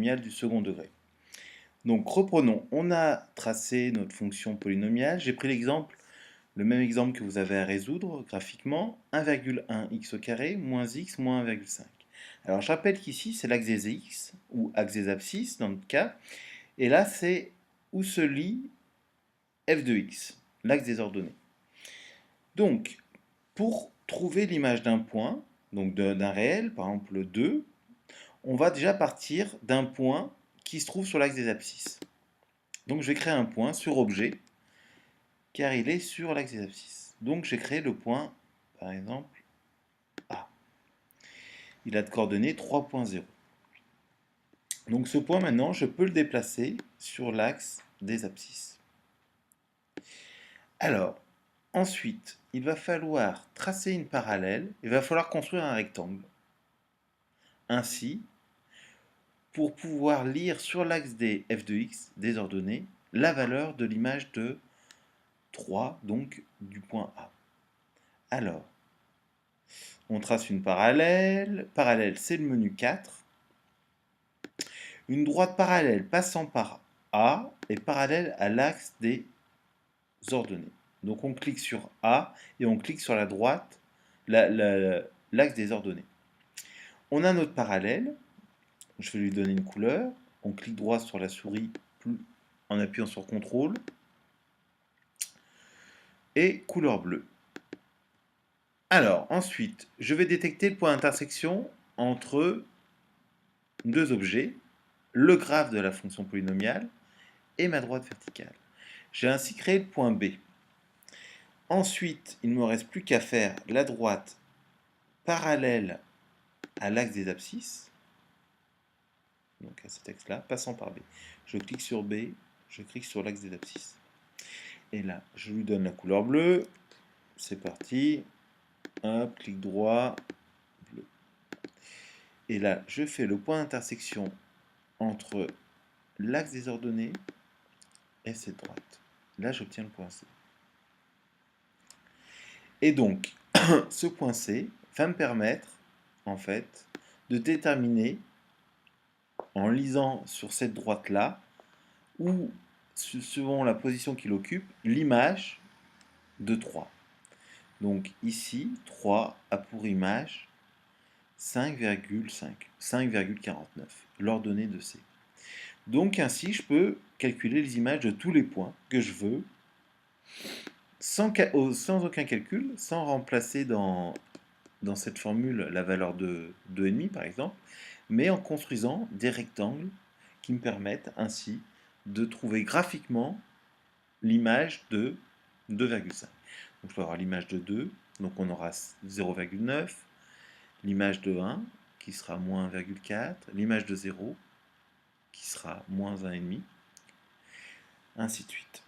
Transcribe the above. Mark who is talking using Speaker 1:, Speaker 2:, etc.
Speaker 1: polynomial du second degré. Donc reprenons, on a tracé notre fonction polynomiale, j'ai pris l'exemple, le même exemple que vous avez à résoudre graphiquement, 1,1 x au carré moins x moins 1,5. Alors je rappelle qu'ici c'est l'axe des x, ou axe des abscisses dans notre cas, et là c'est où se lie f de x, l'axe des ordonnées. Donc, pour trouver l'image d'un point, donc d'un réel, par exemple 2, on va déjà partir d'un point qui se trouve sur l'axe des abscisses. Donc je vais créer un point sur objet, car il est sur l'axe des abscisses. Donc j'ai créé le point, par exemple, A. Il a de coordonnées 3,0. Donc ce point maintenant, je peux le déplacer sur l'axe des abscisses. Alors, ensuite, il va falloir tracer une parallèle, il va falloir construire un rectangle. Ainsi, pour pouvoir lire sur l'axe des f de x, des ordonnées, la valeur de l'image de 3, donc du point A. Alors, on trace une parallèle. Parallèle, c'est le menu 4. Une droite parallèle passant par A est parallèle à l'axe des ordonnées. Donc on clique sur A et on clique sur la droite, l'axe des ordonnées. On a notre parallèle. Je vais lui donner une couleur. On clique droit sur la souris en appuyant sur CTRL. Et couleur bleue. Alors, ensuite, je vais détecter le point d'intersection entre deux objets, le graphe de la fonction polynomiale et ma droite verticale. J'ai ainsi créé le point B. Ensuite, il ne me reste plus qu'à faire la droite parallèle à l'axe des abscisses, donc à cet axe-là, passant par B. Je clique sur B, je clique sur l'axe des abscisses. Et là, je lui donne la couleur bleue. C'est parti. Hop, clic droit, bleu. Et là, je fais le point d'intersection entre l'axe des ordonnées et cette droite. Là, j'obtiens le point C. Et donc, ce point C va me permettre, en fait, de déterminer, en lisant sur cette droite-là, ou selon la position qu'il occupe, l'image de 3. Donc ici, 3 a pour image 5,5, 5,49, l'ordonnée de C. Donc ainsi, je peux calculer les images de tous les points que je veux, sans aucun calcul, sans remplacer dans cette formule la valeur de 2,5 par exemple, mais en construisant des rectangles qui me permettent ainsi de trouver graphiquement l'image de 2,5. Donc je peux avoir l'image de 2, donc on aura 0,9, l'image de 1 qui sera moins 1,4, l'image de 0 qui sera moins 1,5, ainsi de suite.